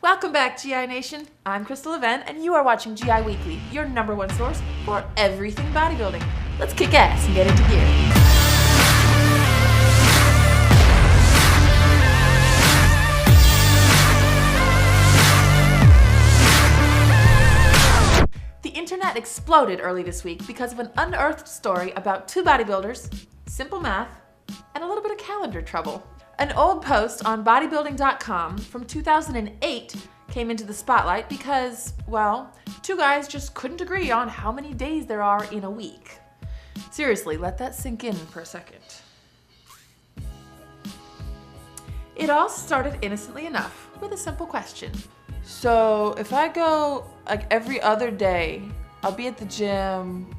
Welcome back, GI Nation. I'm Crystal Event, and you are watching GI Weekly, your #1 source for everything bodybuilding. Let's kick ass and get into gear. The internet exploded early this week because of an unearthed story about two bodybuilders, simple math, and a little bit of calendar trouble. An old post on bodybuilding.com from 2008 came into the spotlight because, well, two guys just couldn't agree on how many days there are in a week. Seriously, let that sink in for a second. It all started innocently enough with a simple question. So if I go like every other day, I'll be at the gym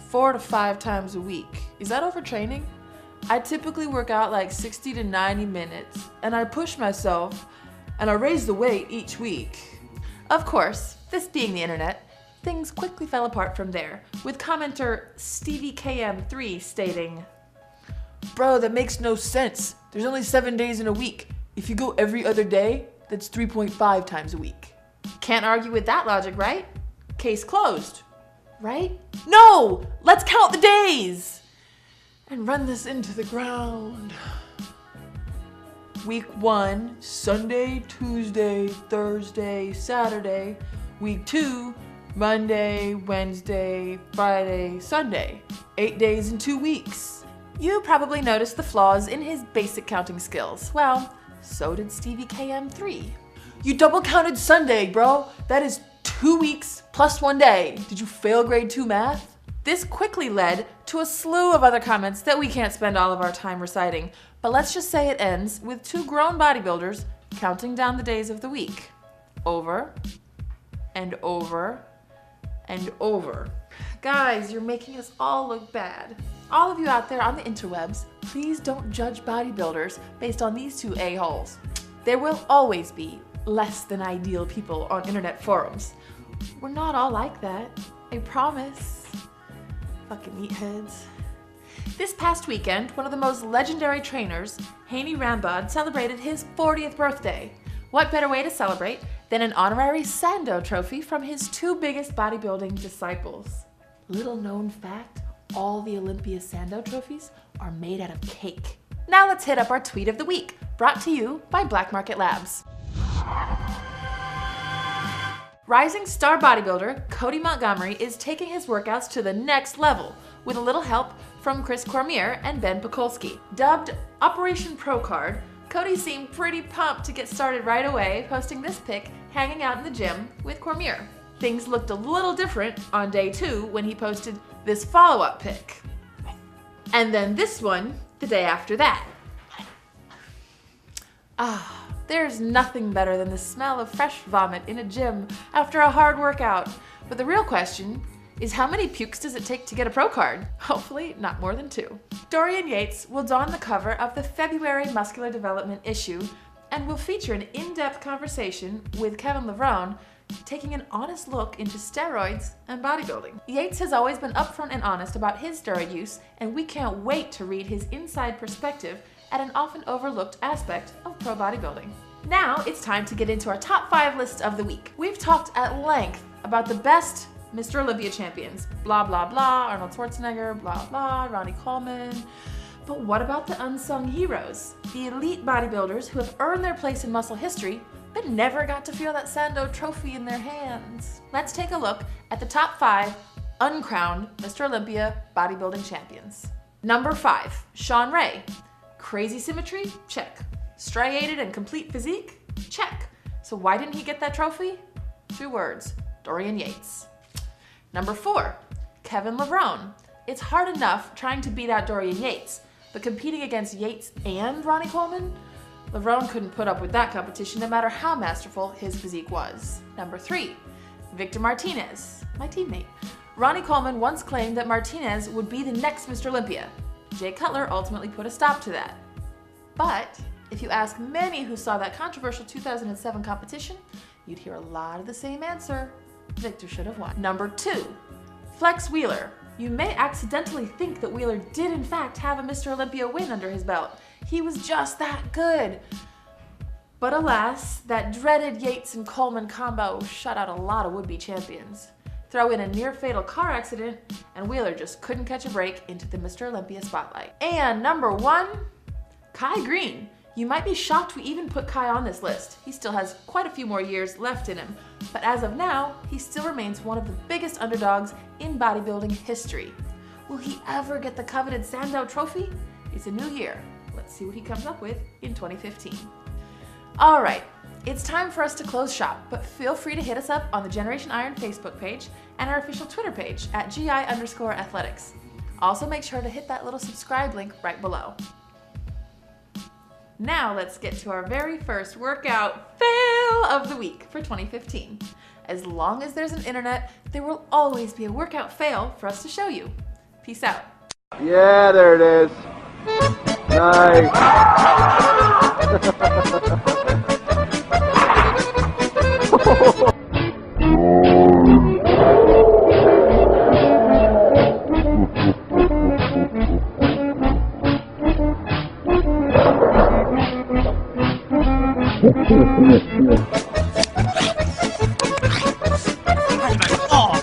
4 to 5 times a week. Is that overtraining? I typically work out like 60 to 90 minutes, and I push myself, and I raise the weight each week. Of course, this being the internet, things quickly fell apart from there, with commenter StevieKM3 stating, "Bro, that makes no sense. There's only 7 days in a week. If you go every other day, that's 3.5 times a week." Can't argue with that logic, right? Case closed, right? No! Let's count the days! And run this into the ground. Week 1, Sunday, Tuesday, Thursday, Saturday. Week 2, Monday, Wednesday, Friday, Sunday. 8 days in 2 weeks. You probably noticed the flaws in his basic counting skills. Well, so did StevieKM3. You double counted Sunday, bro. That is 2 weeks plus 1 day. Did you fail grade 2 math? This quickly led to a slew of other comments that we can't spend all of our time reciting, but let's just say it ends with two grown bodybuilders counting down the days of the week. Over and over and over. Guys, you're making us all look bad. All of you out there on the interwebs, please don't judge bodybuilders based on these two a-holes. There will always be less than ideal people on internet forums. We're not all like that, I promise. Fucking meatheads. This past weekend, one of the most legendary trainers, Haney Rambod, celebrated his 40th birthday. What better way to celebrate than an honorary Sando trophy from his two biggest bodybuilding disciples? Little known fact, all the Olympia Sando trophies are made out of cake. Now let's hit up our tweet of the week, brought to you by Black Market Labs. Rising star bodybuilder Cody Montgomery is taking his workouts to the next level with a little help from Chris Cormier and Ben Pekulski. Dubbed Operation Pro Card, Cody seemed pretty pumped to get started right away, posting this pic hanging out in the gym with Cormier. Things looked a little different on day 2 when he posted this follow-up pic. And then this one the day after that. There's nothing better than the smell of fresh vomit in a gym after a hard workout. But the real question is, how many pukes does it take to get a pro card? Hopefully not more than 2. Dorian Yates will don the cover of the February Muscular Development issue and will feature an in-depth conversation with Kevin Levrone, taking an honest look into steroids and bodybuilding. Yates has always been upfront and honest about his steroid use, and we can't wait to read his inside perspective at an often overlooked aspect of pro bodybuilding. Now it's time to get into our top 5 lists of the week. We've talked at length about the best Mr. Olympia champions, blah blah blah, Arnold Schwarzenegger, blah blah, Ronnie Coleman. But what about the unsung heroes? The elite bodybuilders who have earned their place in muscle history but never got to feel that Sando trophy in their hands. Let's take a look at the top 5 uncrowned Mr. Olympia bodybuilding champions. Number 5, Shawn Ray. Crazy symmetry? Check. Striated and complete physique? Check. So why didn't he get that trophy? 2 words, Dorian Yates. Number 4, Kevin Levrone. It's hard enough trying to beat out Dorian Yates, but competing against Yates and Ronnie Coleman? Levrone couldn't put up with that competition no matter how masterful his physique was. Number 3, Victor Martinez, my teammate. Ronnie Coleman once claimed that Martinez would be the next Mr. Olympia. Jay Cutler ultimately put a stop to that. But if you ask many who saw that controversial 2007 competition, you'd hear a lot of the same answer. Victor should have won. Number 2, Flex Wheeler. You may accidentally think that Wheeler did in fact have a Mr. Olympia win under his belt. He was just that good. But alas, that dreaded Yates and Coleman combo shut out a lot of would-be champions. Throw in a near-fatal car accident, and Wheeler just couldn't catch a break into the Mr. Olympia spotlight. And number 1, Kai Green. You might be shocked we even put Kai on this list. He still has quite a few more years left in him, but as of now, he still remains one of the biggest underdogs in bodybuilding history. Will he ever get the coveted Sandow Trophy? It's a new year. Let's see what he comes up with in 2015. All right, it's time for us to close shop, but feel free to hit us up on the Generation Iron Facebook page and our official Twitter page at GI_athletics. Also make sure to hit that little subscribe link right below. Now let's get to our very first workout fail of the week for 2015. As long as there's an internet, there will always be a workout fail for us to show you. Peace out. Yeah, there it is. Nice. Oh.